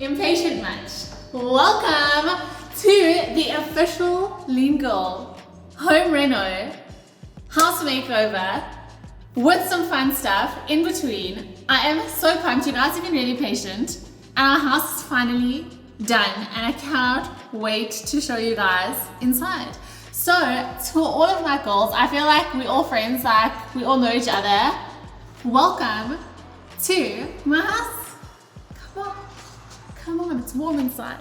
Impatient much. Welcome to the official Lean Girl home reno house makeover with some fun stuff in between. I am so pumped. You guys have been really patient and our house is finally done and I cannot wait to show you guys inside. So for all of my girls, I feel like we're all friends, like we all know each other. Welcome to my house. Come on, it's warm inside.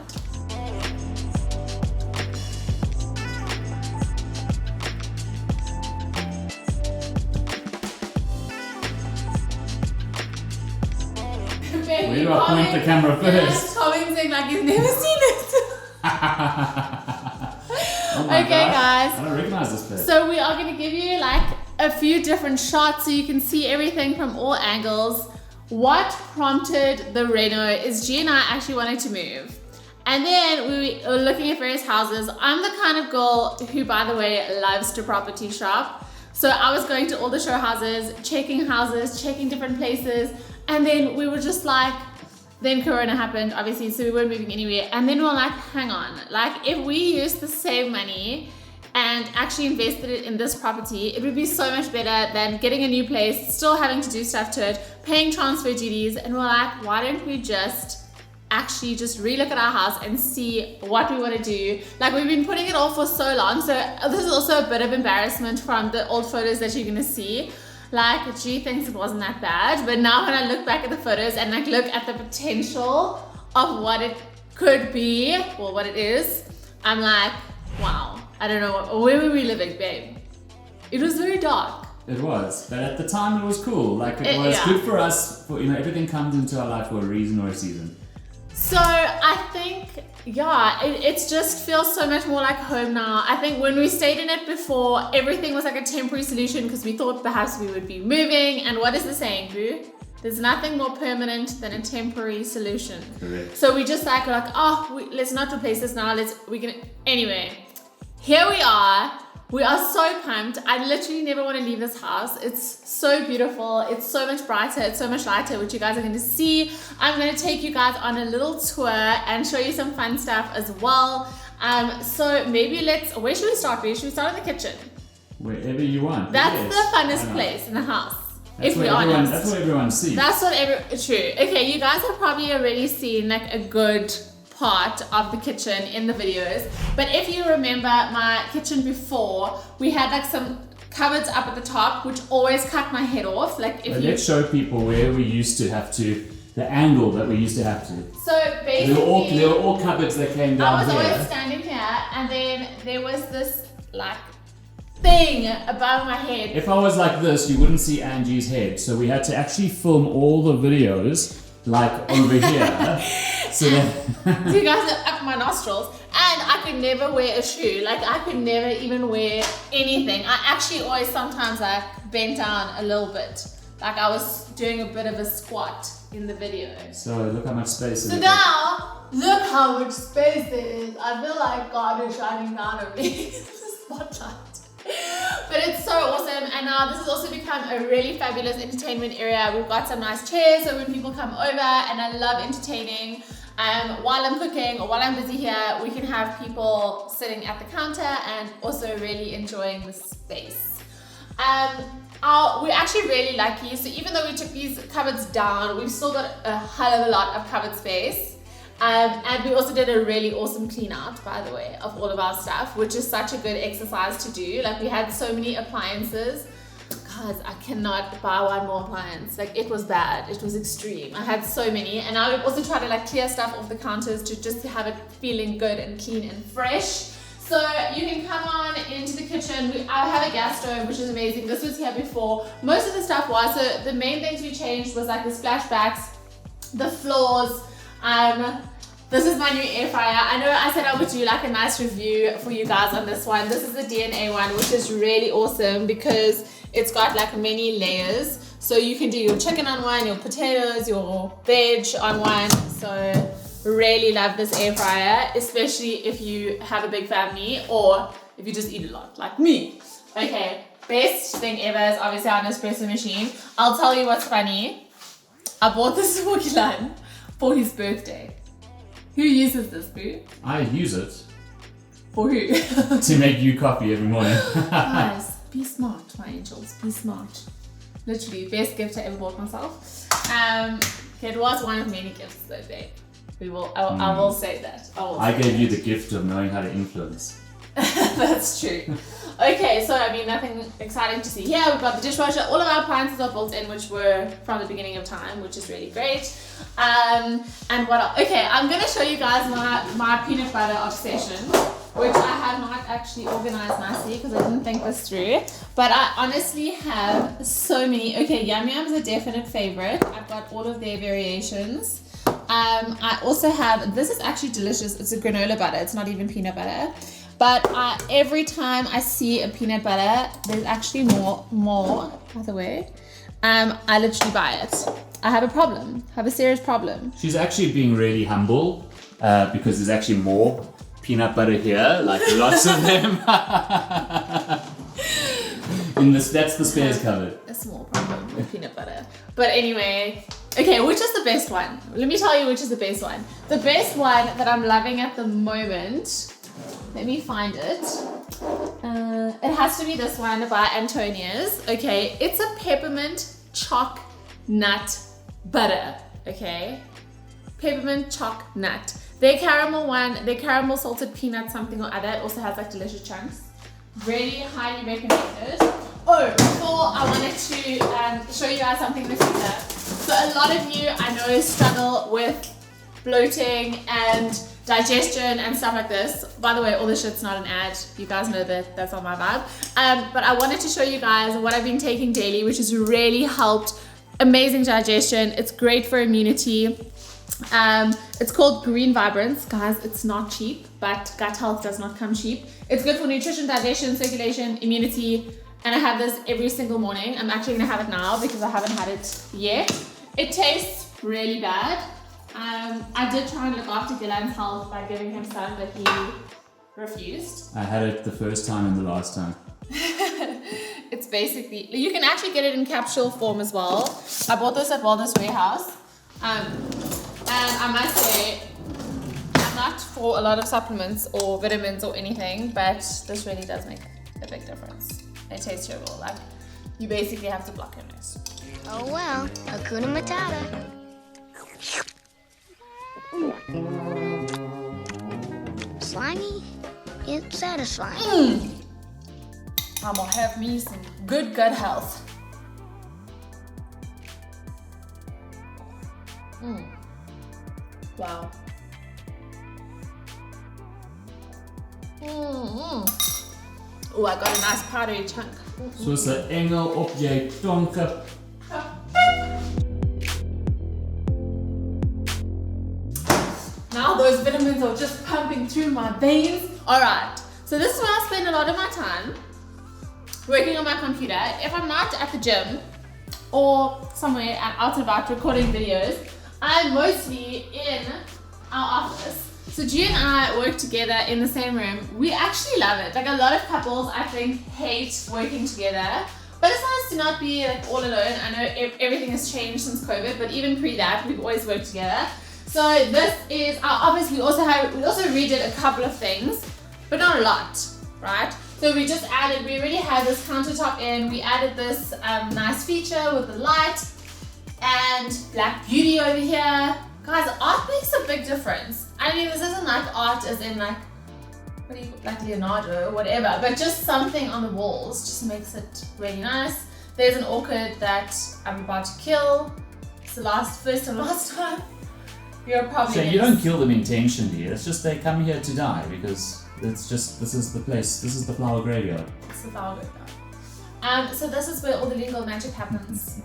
Where do I point the camera first? Commenting like he's never seen it. Oh my Okay, gosh. guys. I don't recognize this place. So we are going to give you like a few different shots so you can see everything from all angles. What prompted the reno is G and I actually wanted to move. And then we were looking at various houses. I'm the kind of girl who, by the way, loves to property shop. So I was going to all the show houses, checking different places. And then we were just like, then Corona happened, obviously, so we weren't moving anywhere. And then we were like, hang on, like if we used the same money and actually invested it in this property, it would be so much better than getting a new place, still having to do stuff to it, paying transfer duties. And we're like, why don't we just relook at our house and see what we want to do. Like we've been putting it off for so long. So this is also a bit of embarrassment from the old photos that you're going to see. Like G thinks it wasn't that bad, but now when I look back at the photos and like look at the potential of what it could be or what it is, I'm like, wow, I don't know, where were we living, babe? It was very dark. It was, but at the time it was cool. Like it was good for us. For, everything comes into our life for a reason or a season. So I think, it just feels so much more like home now. I think when we stayed in it before, everything was like a temporary solution because we thought perhaps we would be moving. And what is the saying, boo? There's nothing more permanent than a temporary solution. Correct. So we just like, let's not replace this now. Anyway, here we are. We are so pumped. I literally never want to leave this house. It's so beautiful. It's so much brighter. It's so much lighter, which you guys are going to see. I'm going to take you guys on a little tour and show you some fun stuff as well. So maybe where should we start? Should we start in the kitchen? Wherever you want. That's the funnest place in the house. That's what everyone sees. True. Okay, you guys have probably already seen like a good part of the kitchen in the videos, but if you remember my kitchen before, we had like some cupboards up at the top which always cut my head off. Let's show people where we used to have to, the angle that we used to have to. So basically there were all cupboards that came down here. I was always standing here and then there was this like thing above my head. If I was like this, you wouldn't see Angie's head, so we had to actually film all the videos like over here. So you guys are up my nostrils, and I could never wear a shoe. Like I could never even wear anything. I actually always sometimes like bent down a little bit, like I was doing a bit of a squat in the video. So look how much space is. So now look how much space there is. I feel like God is shining down on me. The spotlight. But it's so awesome, and now this has also become a really fabulous entertainment area. We've got some nice chairs so when people come over, and I love entertaining. While I'm cooking or while I'm busy here, we can have people sitting at the counter and also really enjoying the space. We're actually really lucky, so even though we took these cupboards down, we've still got a hell of a lot of cupboard space. And we also did a really awesome clean out, by the way, of all of our stuff, which is such a good exercise to do. Like we had so many appliances. Guys, I cannot buy one more appliance. Like it was bad. It was extreme. I had so many. And now we've also tried to like clear stuff off the counters to just have it feeling good and clean and fresh. So you can come on into the kitchen. I have a gas stove, which is amazing. This was here before. Most of the stuff was, so the main things we changed was like the splashbacks, the floors. This is my new air fryer. I know I said I would do like a nice review for you guys on this one. This is the DNA one, which is really awesome because it's got like many layers. So you can do your chicken on one, your potatoes, your veg on one. So really love this air fryer, especially if you have a big family or if you just eat a lot like me. Okay, best thing ever is obviously our espresso machine. I'll tell you what's funny. I bought this for Gilan for his birthday. Who uses this, Boo? I use it For who? to make you coffee every morning. Guys, be smart, my angels. Be smart. Literally, best gift I ever bought myself. Okay, it was one of many gifts that day. I will say that. I gave you the gift of knowing how to influence. That's true. Okay, so I mean, nothing exciting to see here. We've got the dishwasher. All of our appliances are built in, which were from the beginning of time, which is really great. And what else? Okay, I'm going to show you guys my peanut butter obsession, which I have not actually organized nicely because I didn't think this through. But I honestly have so many. Okay, Yum Yum is a definite favorite. I've got all of their variations. I also have, this is actually delicious. It's a granola butter. It's not even peanut butter. But every time I see a peanut butter, there's actually more, by the way, I literally buy it. I have a problem, a serious problem. She's actually being really humble because there's actually more peanut butter here, like lots of them. That's the spares cupboard. A small problem with peanut butter. But anyway, okay, which is the best one? Let me tell you which is the best one. The best one that I'm loving at the moment, let me find it. It has to be this one by Antonia's. Okay, it's a peppermint choc nut butter. Okay, peppermint choc nut. Their caramel one, their caramel salted peanut something or other. It also has like delicious chunks. Really highly recommended. Oh, before I wanted to show you guys something in the future. So a lot of you I know struggle with bloating and digestion and stuff like this. By the way, all this shit's not an ad. You guys know that that's not my vibe. But I wanted to show you guys what I've been taking daily, which has really helped. Amazing digestion. It's great for immunity. It's called Green Vibrance. Guys, it's not cheap, but gut health does not come cheap. It's good for nutrition, digestion, circulation, immunity, and I have this every single morning. I'm actually gonna have it now because I haven't had it yet. It tastes really bad. I did try and look after Gilan's health by giving him some, but he refused. I had it the first time and the last time. It's basically, you can actually get it in capsule form as well. I bought this at Wellness Warehouse. And I must say, I'm not for a lot of supplements or vitamins or anything, but this really does make a big difference. It tastes terrible. Like, you basically have to block your nose. Oh well, Hakuna Matata. Slimy, yet satisfying. I'm gonna have me some good gut health. Wow. Oh, I got a nice powdery chunk. Soos 'n engel op jy tonke. Now those vitamins are just pumping through my veins. Alright, so this is where I spend a lot of my time, working on my computer. If I'm not at the gym or somewhere out and about recording videos, I'm mostly in our office. So G and I work together in the same room. We actually love it. Like, a lot of couples, I think, hate working together. But it's nice to not be like all alone. I know everything has changed since COVID, but even pre that, we've always worked together. So this is our office. We also redid a couple of things, but not a lot, right? So we already had this countertop in. We added this nice feature with the light and Black Beauty over here. Guys, art makes a big difference. I mean, this isn't like art as in like, like Leonardo or whatever, but just something on the walls just makes it really nice. There's an orchid that I'm about to kill. It's the first and last time. You're probably So you don't kill them intentionally, it's just they come here to die because this is the place, this is the flower graveyard. It's the flower graveyard. So this is where all the legal magic happens.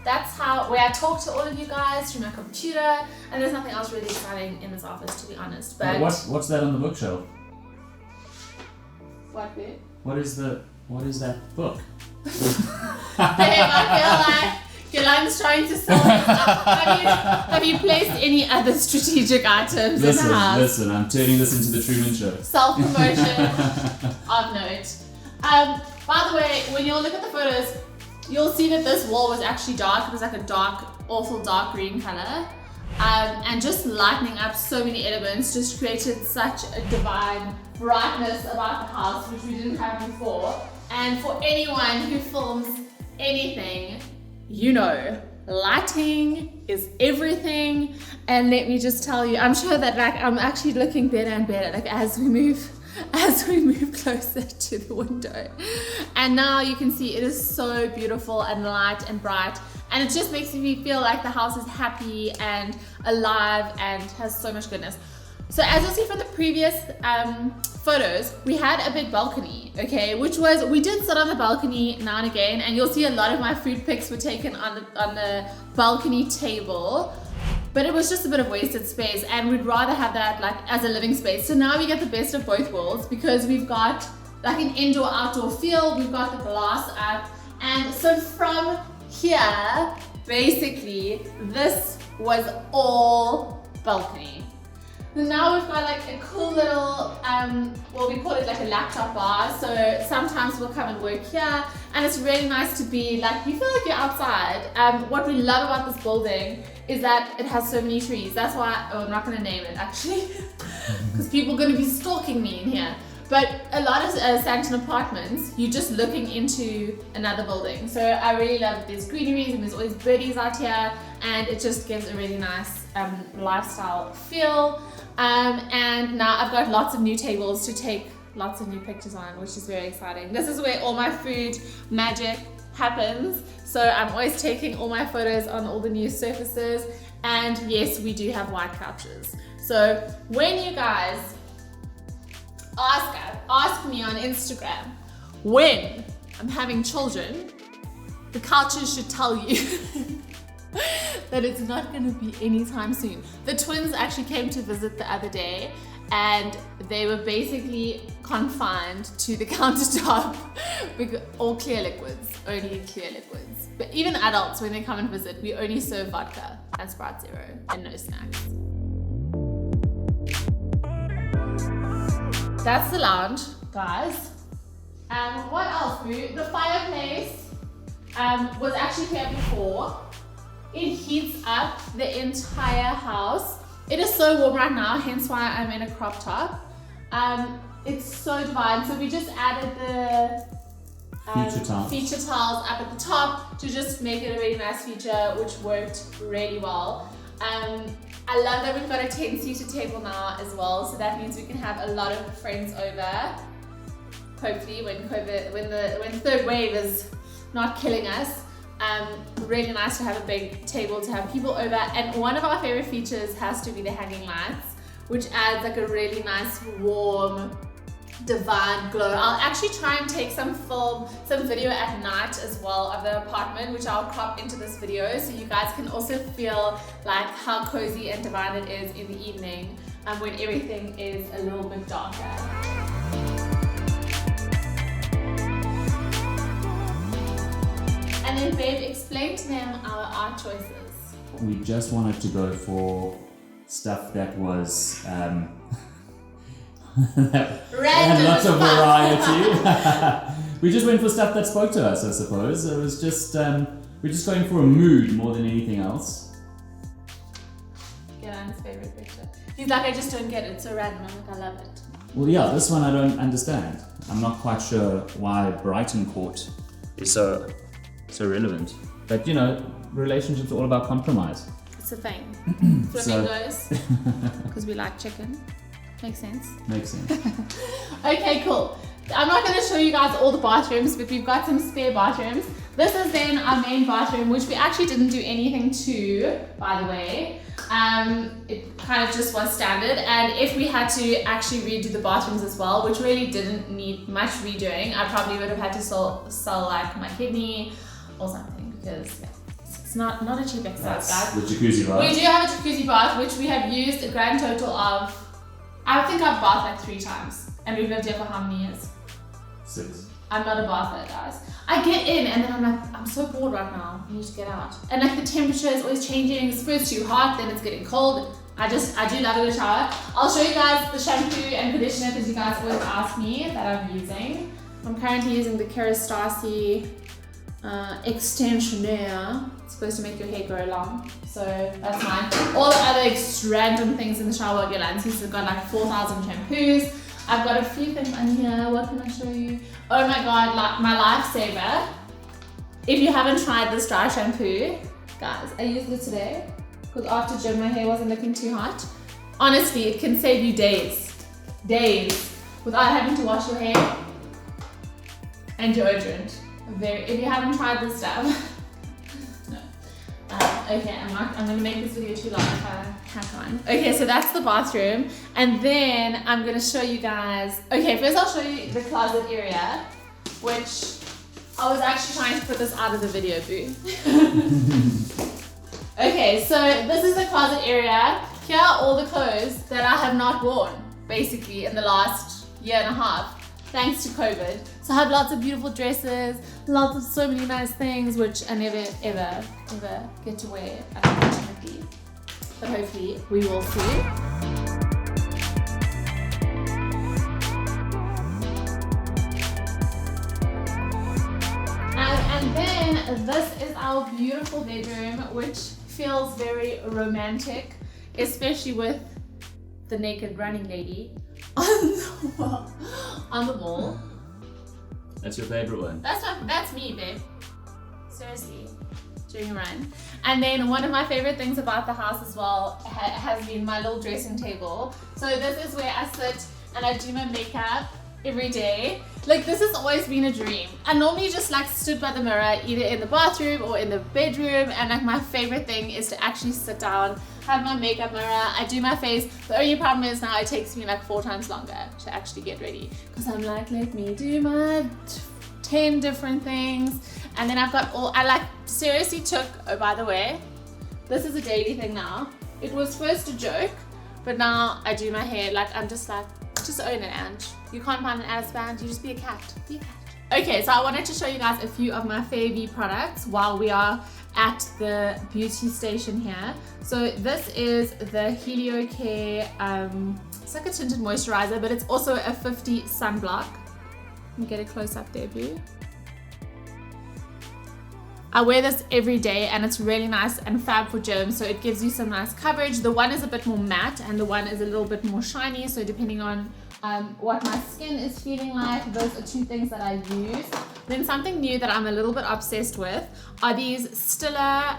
That's where I talk to all of you guys through my computer, and there's nothing else really exciting in this office, to be honest. But what's that on the bookshelf? What bit? What is that book? Babe, I feel like Gilan's trying to sell me. Have you placed any other strategic items in the house? Listen, I'm turning this into the Truman Show. Self-promotion of note. By the way, when you'll look at the photos, you'll see that this wall was actually dark. It was like a awful dark green color. and just lightening up so many elements just created such a divine brightness about the house, which we didn't have before. And for anyone who films anything, you know, lighting is everything. And let me just tell you, I'm sure that like I'm actually looking better and better like as we move closer to the window. And now you can see it is so beautiful and light and bright, and it just makes me feel like the house is happy and alive and has so much goodness. So as you'll see from the previous photos, we had a big balcony, okay, we did sit on the balcony now and again, and you'll see a lot of my food pics were taken on the balcony table. But it was just a bit of wasted space, and we'd rather have that like as a living space. So now we get the best of both worlds, because we've got like an indoor-outdoor feel, we've got the glass up, and so from here, basically, this was all balcony. So now we've got like a cool little, well, we call it like a laptop bar. So sometimes we'll come and work here, and it's really nice to be like, you feel like you're outside. What we love about this building is that it has so many trees. That's why, oh, I'm not gonna name it actually, because people are gonna be stalking me in here. But a lot of Sandton apartments, you're just looking into another building. So I really love that there's greeneries and there's always birdies out here, and it just gives a really nice lifestyle feel. And now I've got lots of new tables to take lots of new pictures on, which is very exciting. This is where all my food magic happens. So I'm always taking all my photos on all the new surfaces. And yes, we do have white couches. So when you guys ask me on Instagram when I'm having children, the couches should tell you that it's not going to be anytime soon. The twins actually came to visit the other day, and they were basically confined to the countertop with all clear liquids, only clear liquids. But even adults, when they come and visit, we only serve vodka and Sprite Zero and no snacks. That's the lounge, guys. And what else, Boo? The fireplace was actually here before. It heats up the entire house. It is so warm right now, hence why I'm in a crop top. It's so divine. So we just added the feature tiles up at the top to just make it a really nice feature, which worked really well. I love that we've got a 10-seater table now as well, so that means we can have a lot of friends over. Hopefully, when the third wave is not killing us. Really nice to have a big table to have people over. And one of our favorite features has to be the hanging lights, which adds like a really nice warm divine glow. I'll actually try and take some video at night as well of the apartment, which I'll crop into this video so you guys can also feel like how cozy and divine it is in the evening when everything is a little bit darker. And then babe, explain to them our art choices. We just wanted to go for stuff that was that had lots of variety. We just went for stuff that spoke to us, I suppose. It was just we're just going for a mood more than anything else. Gilan's favorite picture. He's like, I just don't get it. It's so random. I'm like, I love it. Well, yeah, this one I don't understand. I'm not quite sure why Brighton Court is so relevant. But you know, relationships are all about compromise. It's a thing. Flamingos, because we like chicken. Makes sense. Makes sense. Okay, cool. I'm not going to show you guys all the bathrooms, but we've got some spare bathrooms. This is then our main bathroom, which we actually didn't do anything to, by the way. It kind of just was standard, and if we had to actually redo the bathrooms as well, which really didn't need much redoing, I probably would have had to sell like my kidney or something, because yeah, it's not a cheap exercise, guys. The jacuzzi bath. We do have a jacuzzi bath, which we have used a grand total of, I think I've bathed like 3 times, and we've lived here for how many years? 6. I'm not a bather, guys. I get in and then I'm like, I'm so bored right now. I need to get out. And like the temperature is always changing. It's first too hot, then it's getting cold. I do love a good shower. I'll show you guys the shampoo and conditioner because you guys always ask me that I'm using. I'm currently using the Kerastase extensioner. It's supposed to make your hair grow long, so that's mine. All the other random things in the shower, Gilan's got like 4,000 shampoos. I've got a few things on here. What can I show you? Oh my god, like my lifesaver. If you haven't tried this dry shampoo, guys, I used it today because after gym my hair wasn't looking too hot. Honestly, it can save you days without having to wash your hair and deodorant. If you haven't tried this stuff, no. Okay, I'm gonna make this video too long if I hack on. Okay, so that's the bathroom, and then I'm gonna show you guys. Okay, first I'll show you the closet area, which I was actually trying to put this out of the video, boo. Okay, so this is the closet area. Here are all the clothes that I have not worn, basically, in the last year and a half, thanks to COVID. So I have lots of beautiful dresses, lots of so many nice things, which I never, ever, ever get to wear, unfortunately. But hopefully, we will see. And then this is our beautiful bedroom, which feels very romantic, especially with the naked running lady on the wall. That's your favorite one? That's me, babe. Seriously, during a run. And then one of my favorite things about the house as well has been my little dressing table. So this is where I sit and I do my makeup every day. Like, this has always been a dream. I normally just like stood by the mirror either in the bathroom or in the bedroom, and like my favorite thing is to actually sit down, have my makeup mirror, I do my face. The only problem is now it takes me like 4 times longer to actually get ready because I'm like, let me do my 10 different things. And then I've got I like seriously took, oh by the way, this is a daily thing now. It was first a joke, but now I do my hair like I'm just like, just own it, Ange. You can't find an Alice band, you just be a cat. Be a cat. Okay, so I wanted to show you guys a few of my favourite products while we are at the beauty station here. So this is the Helio Care, it's like a tinted moisturizer, but it's also a 50 sunblock. Let me get a close up there, boo. I wear this every day and it's really nice and fab for gym, so it gives you some nice coverage. The one is a bit more matte and the one is a little bit more shiny, so depending on what my skin is feeling like, those are 2 things that I use. Then something new that I'm a little bit obsessed with are these Stiller,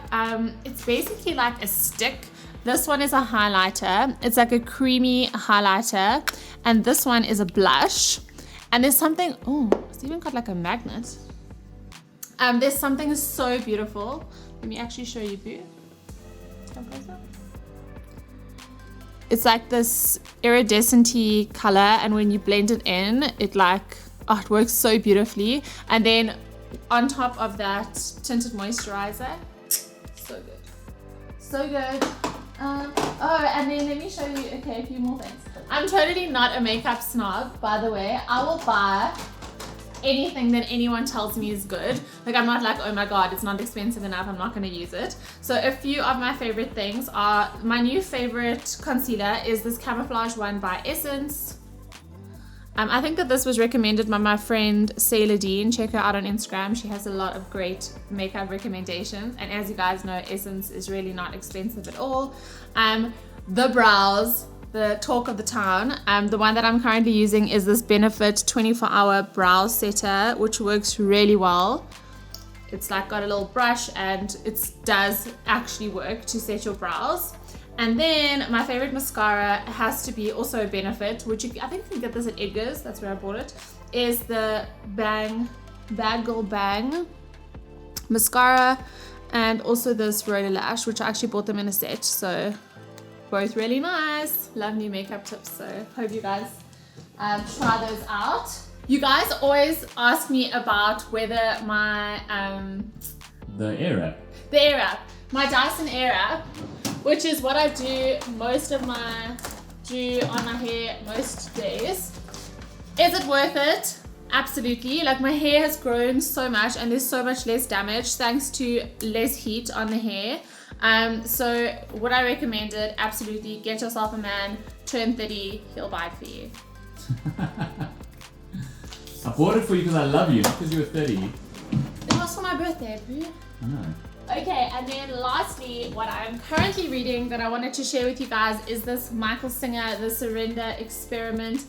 it's basically like a stick. This one is a highlighter, it's like a creamy highlighter, and this one is a blush. And there's something, oh, it's even got like a magnet. There's something so beautiful. Let me actually show you, boo. Come closer. It's like this iridescent-y color, and when you blend it in, it like, oh, it works so beautifully. And then on top of that, tinted moisturizer. So good. So good. Oh, and then let me show you, okay, a few more things. I'm totally not a makeup snob, by the way. I will buy anything that anyone tells me is good. Like, I'm not like, oh my god, it's not expensive enough, I'm not going to use it. So a few of my favorite things are, my new favorite concealer is this Camouflage one by Essence. I think that this was recommended by my friend Sailor Dean. Check her out on Instagram. She has a lot of great makeup recommendations, and as you guys know, Essence is really not expensive at all. The brows, the talk of the town. The one that I'm currently using is this Benefit 24-hour brow setter, which works really well. It's like got a little brush and it does actually work to set your brows. And then my favorite mascara has to be also a Benefit, which I think you can get this at Edgar's, that's where I bought it, is the Bad Girl Bang mascara, and also this Roller Lash, which I actually bought them in a set, so both really nice. Love new makeup tips, so hope you guys try those out. You guys always ask me about whether my The Airwrap. The Airwrap, my Dyson Airwrap, which is what I do on my hair most days. Is it worth it? Absolutely. Like, my hair has grown so much and there's so much less damage thanks to less heat on the hair. So would I recommend it? Absolutely. Get yourself a man, turn 30, he'll buy it for you. I bought it for you because I love you, not because you were 30. It was for my birthday, boo. I know. Okay, and then lastly, what I'm currently reading that I wanted to share with you guys is this Michael Singer, The Surrender Experiment.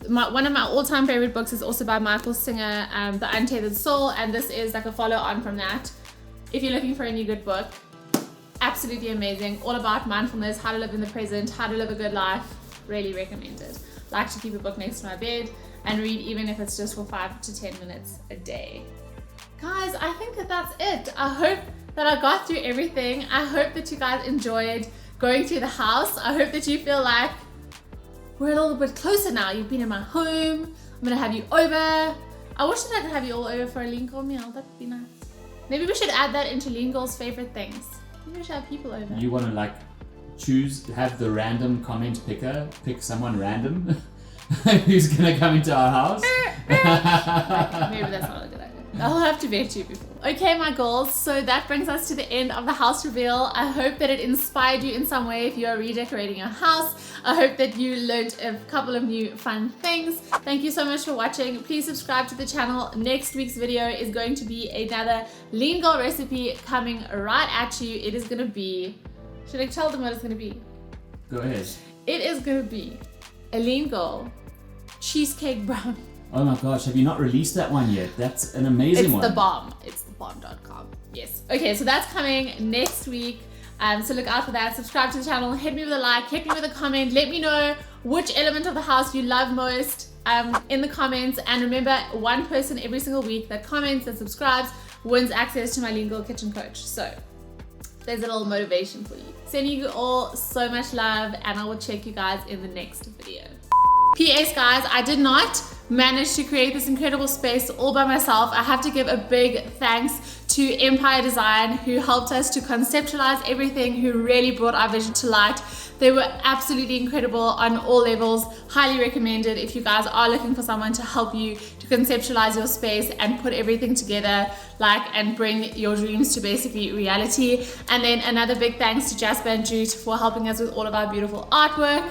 One of my all-time favorite books is also by Michael Singer, The Untethered Soul, and this is like a follow-on from that. If you're looking for any good book, absolutely amazing. All about mindfulness, how to live in the present, how to live a good life. Really recommended. Like to keep a book next to my bed and read even if it's just for 5 to 10 minutes a day. Guys, I think that's it. I hope that I got through everything. I hope that you guys enjoyed going through the house. I hope that you feel like we're a little bit closer now. You've been in my home. I'm gonna have you over. I wish that I could have you all over for a lean girl meal. That'd be nice. Maybe we should add that into lean girl's favorite things. Maybe we should have people over. You wanna like have the random comment picker pick someone random who's gonna come into our house? Maybe that's not a good idea. I'll have to vet you before. Okay, my girls, so that brings us to the end of the house reveal. I hope that it inspired you in some way if you are redecorating your house. I hope that you learned a couple of new fun things. Thank you so much for watching. Please subscribe to the channel. Next week's video is going to be another lean girl recipe coming right at you. It is gonna be, should I tell them what it's gonna be? Go ahead. It is gonna be a lean girl cheesecake brownie. Oh my gosh, have you not released that one yet? That's an amazing one. It's the bomb. It's thebomb.com. Yes. Okay, so that's coming next week. So look out for that. Subscribe to the channel. Hit me with a like. Hit me with a comment. Let me know which element of the house you love most in the comments. And remember, one person every single week that comments and subscribes wins access to my Lean Girl Kitchen Coach. So there's a little motivation for you. Sending you all so much love, and I will check you guys in the next video. P.S. guys, I did not manage to create this incredible space all by myself. I have to give a big thanks to Empire Design, who helped us to conceptualize everything, who really brought our vision to light. They were absolutely incredible on all levels. Highly recommended if you guys are looking for someone to help you to conceptualize your space and put everything together, and bring your dreams to basically reality. And then another big thanks to Jasper and Jute for helping us with all of our beautiful artwork.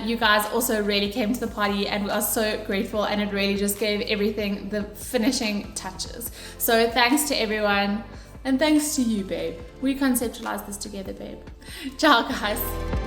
You guys also really came to the party, and we are so grateful, and it really just gave everything the finishing touches. So thanks to everyone, and thanks to you, babe. We conceptualized this together, babe. Ciao, guys.